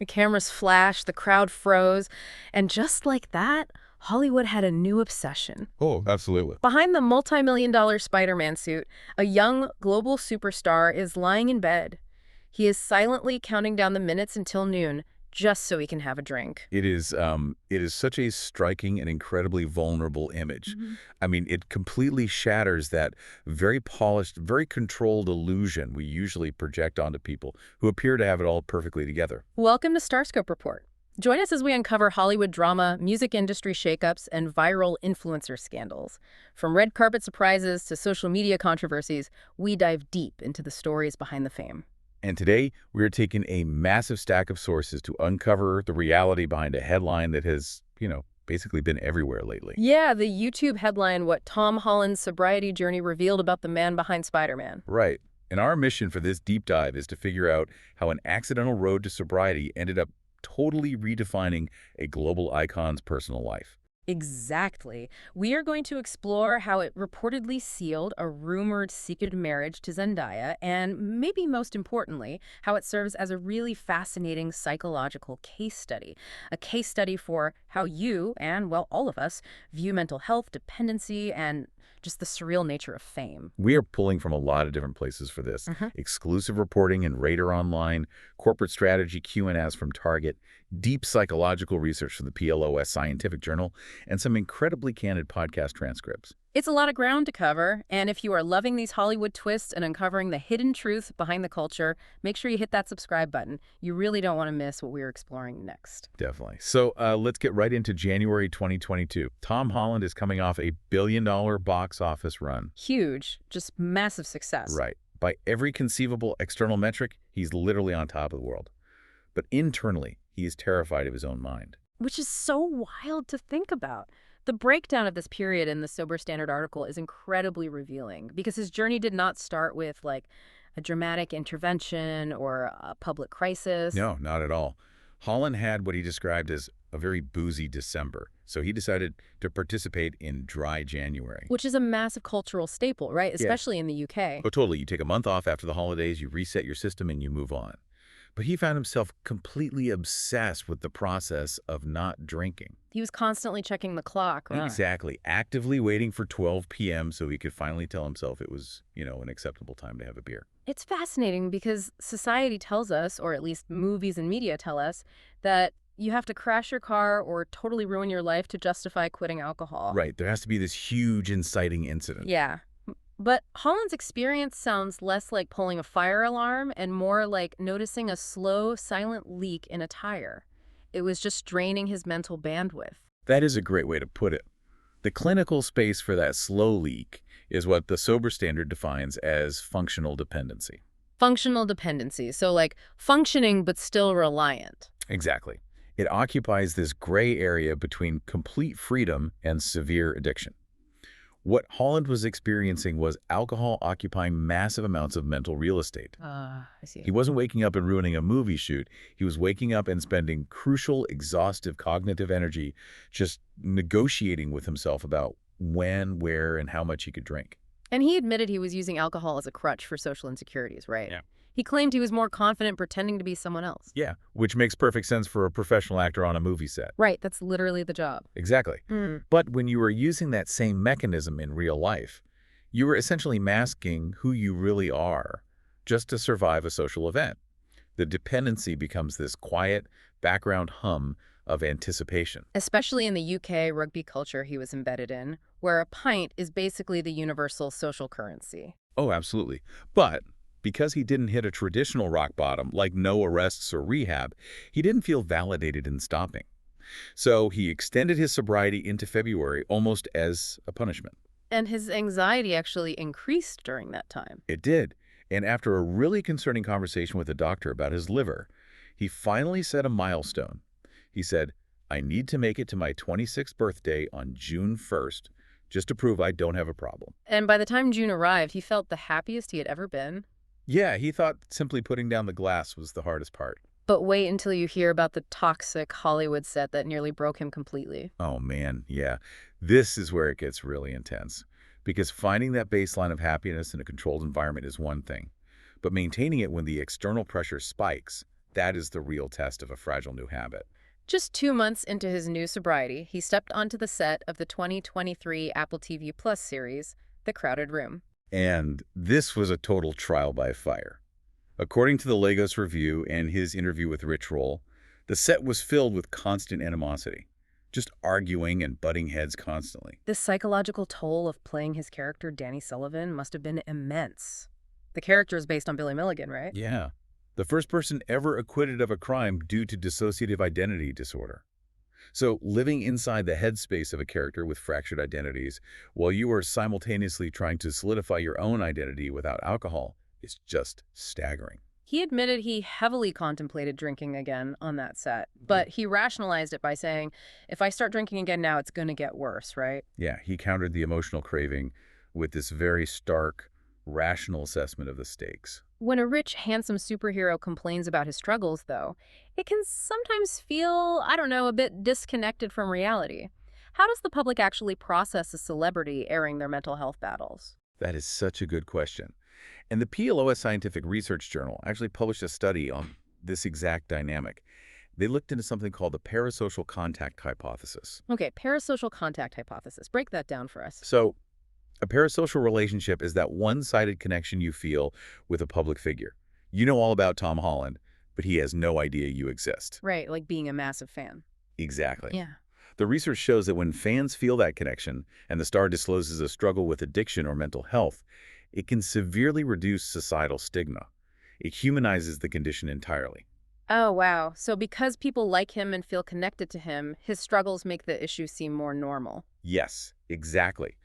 The cameras flashed, the crowd froze, and just like that, Hollywood had a new obsession. Oh, absolutely. Behind the multi-million-dollar Spider-Man suit, a young global superstar is lying in bed. He is silently counting down the minutes until noon, just so he can have a drink. It is such a striking and incredibly vulnerable image. Mhm. I mean, it completely shatters that very polished, very controlled illusion we usually project onto people who appear to have it all perfectly together. Welcome to Starscope Report. Join us as we uncover Hollywood drama, music industry shakeups, and viral influencer scandals. From red carpet surprises to social media controversies, we dive deep into the stories behind the fame. And today, we are taking a massive stack of sources to uncover the reality behind a headline that has, basically been everywhere lately. Yeah, the YouTube headline, What Tom Holland's Sobriety Journey Revealed About the Man Behind Spider-Man. Right. And our mission for this deep dive is to figure out how an accidental road to sobriety ended up totally redefining a global icon's personal life. Exactly. We are going to explore how it reportedly sealed a rumored secret marriage to Zendaya, and maybe most importantly, how it serves as a really fascinating psychological case study. A case study for how you, and well, all of us, view mental health, dependency, and just the surreal nature of fame. We are pulling from a lot of different places for this. Exclusive reporting in Radar Online, corporate strategy Q&As from Target, deep psychological research from the PLOS Scientific Journal, and some incredibly candid podcast transcripts. It's a lot of ground to cover, and if you are loving these Hollywood twists and uncovering the hidden truth behind the culture, make sure you hit that subscribe button. You really don't want to miss what we're exploring next. Definitely. So let's get right into January 2022. Tom Holland is coming off a billion-dollar box office run. Huge, just massive success. Right. By every conceivable external metric, he's literally on top of the world. But internally, he is terrified of his own mind. Which is so wild to think about. The breakdown of this period in the Sober Standard article is incredibly revealing because his journey did not start with, like, a dramatic intervention or a public crisis. No, not at all. Holland had what he described as a very boozy December, so he decided to participate in Dry January. Which is a massive cultural staple, right? Yeah. Especially in the UK. Oh, totally. You take a month off after the holidays, you reset your system, and you move on. But he found himself completely obsessed with the process of not drinking. He was constantly checking the clock, right? Exactly. Actively waiting for 12 p.m. so he could finally tell himself it was, an acceptable time to have a beer. It's fascinating because society tells us, or at least movies and media tell us, that you have to crash your car or totally ruin your life to justify quitting alcohol. Right. There has to be this huge inciting incident. Yeah. But Holland's experience sounds less like pulling a fire alarm and more like noticing a slow, silent leak in a tire. It was just draining his mental bandwidth. That is a great way to put it. The clinical space for that slow leak is what the Sober Standard defines as functional dependency. Functional dependency, so like functioning but still reliant. Exactly. It occupies this gray area between complete freedom and severe addiction. What Holland was experiencing was alcohol occupying massive amounts of mental real estate. I see. He wasn't waking up and ruining a movie shoot. He was waking up and spending crucial, exhaustive cognitive energy just negotiating with himself about when, where, and how much he could drink. And he admitted he was using alcohol as a crutch for social insecurities, right? Yeah. He claimed he was more confident pretending to be someone else. Yeah, which makes perfect sense for a professional actor on a movie set. Right, that's literally the job. Exactly. But when you were using that same mechanism in real life, you were essentially masking who you really are just to survive a social event. The dependency becomes this quiet background hum of anticipation. Especially in the UK rugby culture he was embedded in, where a pint is basically the universal social currency. Oh, absolutely. But because he didn't hit a traditional rock bottom, like no arrests or rehab, he didn't feel validated in stopping. So he extended his sobriety into February almost as a punishment. And his anxiety actually increased during that time. It did. And after a really concerning conversation with a doctor about his liver, he finally set a milestone. He said, "I need to make it to my 26th birthday on June 1st just to prove I don't have a problem." And by the time June arrived, he felt the happiest he had ever been. Yeah, he thought simply putting down the glass was the hardest part. But wait until you hear about the toxic Hollywood set that nearly broke him completely. Oh man, yeah. This is where it gets really intense. Because finding that baseline of happiness in a controlled environment is one thing. But maintaining it when the external pressure spikes, That is the real test of a fragile new habit. Just 2 months into his new sobriety, he stepped onto the set of the 2023 Apple TV Plus series, The Crowded Room. And this was a total trial by fire. According to the Lagos Review and his interview with Rich Roll, the set was filled with constant animosity, just arguing and butting heads constantly. The psychological toll of playing his character, Danny Sullivan, must have been immense. The character is based on Billy Milligan, right? Yeah. The first person ever acquitted of a crime due to dissociative identity disorder. So living inside the headspace of a character with fractured identities while you are simultaneously trying to solidify your own identity without alcohol is just staggering. He admitted he heavily contemplated drinking again on that set, but he rationalized it by saying, if I start drinking again now, it's going to get worse, right? Yeah, he countered the emotional craving with this very stark, rational assessment of the stakes. When a rich, handsome superhero complains about his struggles, though, it can sometimes feel, I don't know, a bit disconnected from reality. How does the public actually process a celebrity airing their mental health battles? That is such a good question. And the PLOS Scientific Research Journal actually published a study on this exact dynamic. They looked into something called the parasocial contact hypothesis. Okay, parasocial contact hypothesis. Break that down for us. So, a parasocial relationship is that one-sided connection you feel with a public figure. You know all about Tom Holland, but he has no idea you exist. Right, like being a massive fan. Exactly. Yeah. The research shows that when fans feel that connection and the star discloses a struggle with addiction or mental health, it can severely reduce societal stigma. It humanizes the condition entirely. Oh, wow. So because people like him and feel connected to him, his struggles make the issue seem more normal. Yes, exactly.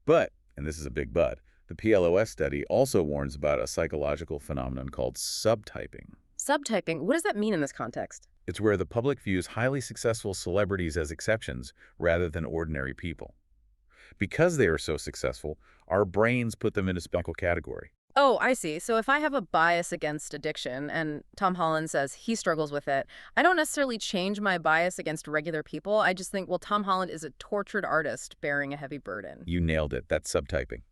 But, and this is a big but, the PLOS study also warns about a psychological phenomenon called subtyping. Subtyping, what does that mean in this context? It's where the public views highly successful celebrities as exceptions rather than ordinary people. Because they are so successful, our brains put them in a special category. Oh, I see. So if I have a bias against addiction and Tom Holland says he struggles with it, I don't necessarily change my bias against regular people. I just think, well, Tom Holland is a tortured artist bearing a heavy burden. You nailed it. That's subtyping.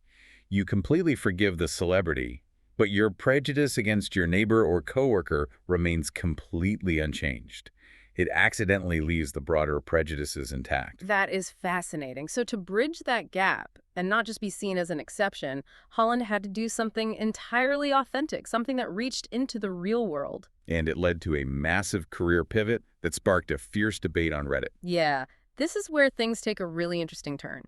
You completely forgive the celebrity, but your prejudice against your neighbor or coworker remains completely unchanged. It accidentally leaves the broader prejudices intact. That is fascinating. So to bridge that gap and not just be seen as an exception, Holland had to do something entirely authentic, something that reached into the real world. And it led to a massive career pivot that sparked a fierce debate on Reddit. Yeah, this is where things take a really interesting turn.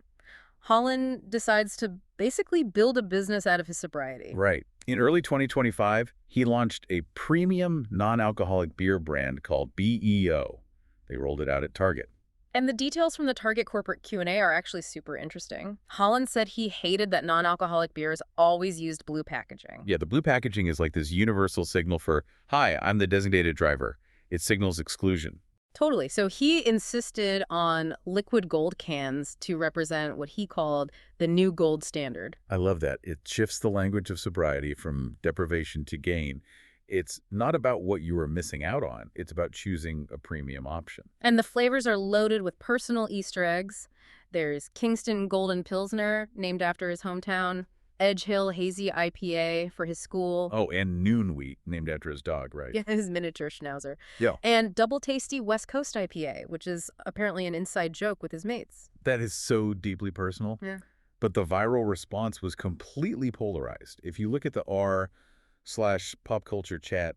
Holland decides to basically build a business out of his sobriety. Right. In early 2025, he launched a premium non-alcoholic beer brand called BEO. They rolled it out at Target. And the details from the Target corporate Q&A are actually super interesting. Holland said he hated that non-alcoholic beers always used blue packaging. Yeah, the blue packaging is like this universal signal for, hi, I'm the designated driver. It signals exclusion. Totally. So he insisted on liquid gold cans to represent what he called the new gold standard. I love that. It shifts the language of sobriety from deprivation to gain. It's not about what you are missing out on. It's about choosing a premium option. And the flavors are loaded with personal Easter eggs. There's Kingston Golden Pilsner, named after his hometown. Edge Hill Hazy IPA for his school. Oh, and Noon Wheat, named after his dog, right? Yeah, his miniature schnauzer. Yeah. And Double Tasty West Coast IPA, which is apparently an inside joke with his mates. That is so deeply personal. Yeah. But the viral response was completely polarized. If you look at the r/pop culture chat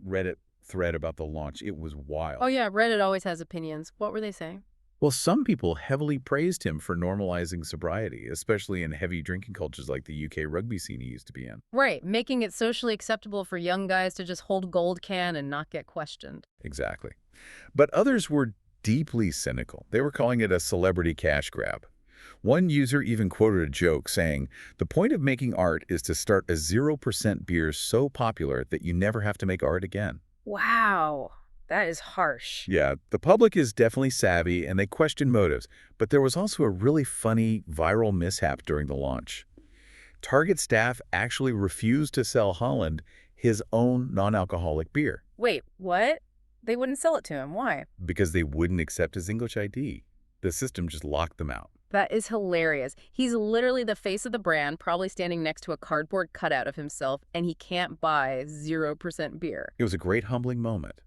Reddit thread about the launch, it was wild. Oh yeah, Reddit always has opinions. What were they saying? Well, some people heavily praised him for normalizing sobriety, especially in heavy drinking cultures like the UK rugby scene he used to be in. Right, making it socially acceptable for young guys to just hold gold can and not get questioned. Exactly. But others were deeply cynical. They were calling it a celebrity cash grab. One user even quoted a joke saying, the point of making art is to start a 0% beer so popular that you never have to make art again. Wow, that is harsh. Yeah, the public is definitely savvy and they question motives, but there was also a really funny viral mishap during the launch. Target staff actually refused to sell Holland his own non-alcoholic beer. Wait, what? They wouldn't sell it to him. Why? Because they wouldn't accept his English ID. The system just locked them out. That is hilarious. He's literally the face of the brand, probably standing next to a cardboard cutout of himself, and he can't buy 0% beer. It was a great humbling moment.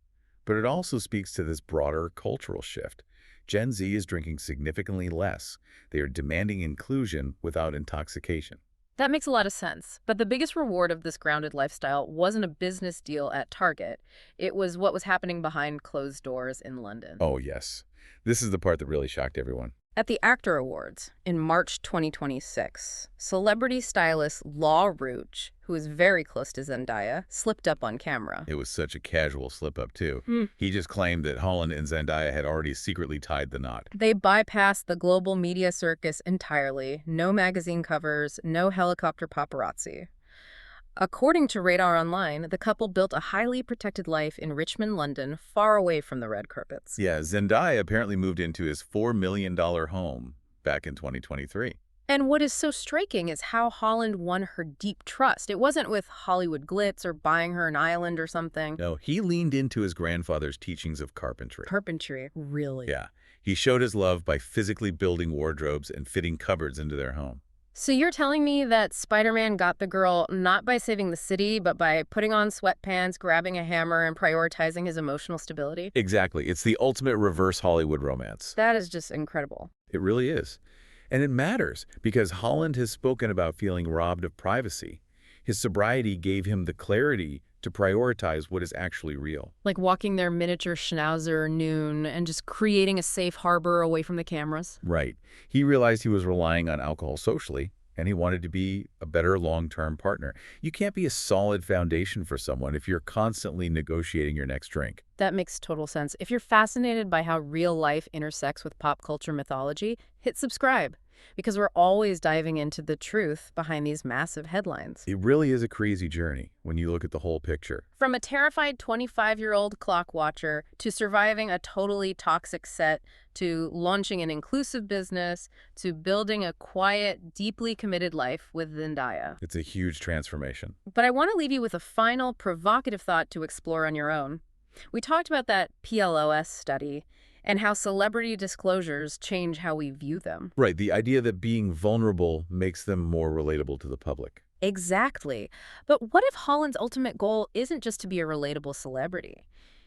But it also speaks to this broader cultural shift. Gen Z is drinking significantly less. They are demanding inclusion without intoxication. That makes a lot of sense. But the biggest reward of this grounded lifestyle wasn't a business deal at Target. It was what was happening behind closed doors in London. Oh, yes. This is the part that really shocked everyone. At the Actor Awards in March 2026, celebrity stylist Law Rouch, who is very close to Zendaya, slipped up on camera. It was such a casual slip-up, too. Hmm. He just claimed that Holland and Zendaya had already secretly tied the knot. They bypassed the global media circus entirely. No magazine covers, no helicopter paparazzi. According to Radar Online, the couple built a highly protected life in Richmond, London, far away from the red carpets. Yeah, Zendaya apparently moved into his $4 million home back in 2023. And what is so striking is how Holland won her deep trust. It wasn't with Hollywood glitz or buying her an island or something. No, he leaned into his grandfather's teachings of carpentry. Carpentry, really? Yeah, he showed his love by physically building wardrobes and fitting cupboards into their home. So you're telling me that Spider-Man got the girl not by saving the city, but by putting on sweatpants, grabbing a hammer, and prioritizing his emotional stability? Exactly. It's the ultimate reverse Hollywood romance. That is just incredible. It really is. And it matters because Holland has spoken about feeling robbed of privacy. His sobriety gave him the clarity to prioritize what is actually real. Like walking their miniature schnauzer noon and just creating a safe harbor away from the cameras. Right. He realized he was relying on alcohol socially, and he wanted to be a better long-term partner. You can't be a solid foundation for someone if you're constantly negotiating your next drink. That makes total sense. If you're fascinated by how real life intersects with pop culture mythology, hit subscribe, because we're always diving into the truth behind these massive headlines. It really is a crazy journey when you look at the whole picture. From a terrified 25-year-old clock watcher to surviving a totally toxic set to launching an inclusive business to building a quiet, deeply committed life with Zendaya. It's a huge transformation. But I want to leave you with a final provocative thought to explore on your own. We talked about that PLOS study and how celebrity disclosures change how we view them. Right, the idea that being vulnerable makes them more relatable to the public. Exactly. But what if Holland's ultimate goal isn't just to be a relatable celebrity?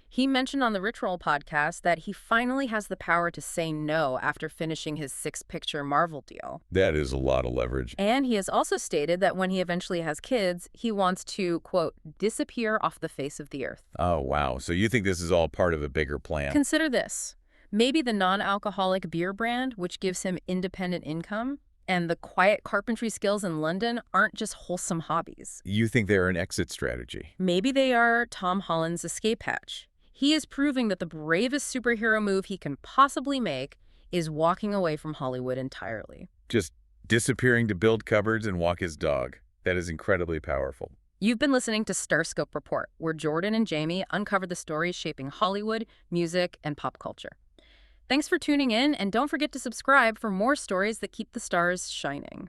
He mentioned on the Ritual podcast that he finally has the power to say no after finishing his six-picture Marvel deal. That is a lot of leverage. And he has also stated that when he eventually has kids, he wants to, quote, disappear off the face of the earth. Oh, wow. So you think this is all part of a bigger plan? Consider this. Maybe the non-alcoholic beer brand, which gives him independent income, and the quiet carpentry skills in London aren't just wholesome hobbies. You think they're an exit strategy? Maybe they are Tom Holland's escape hatch. He is proving that the bravest superhero move he can possibly make is walking away from Hollywood entirely. Just disappearing to build cupboards and walk his dog. That is incredibly powerful. You've been listening to Starscope Report, where Jordan and Jamie uncover the stories shaping Hollywood, music, and pop culture. Thanks for tuning in, and don't forget to subscribe for more stories that keep the stars shining.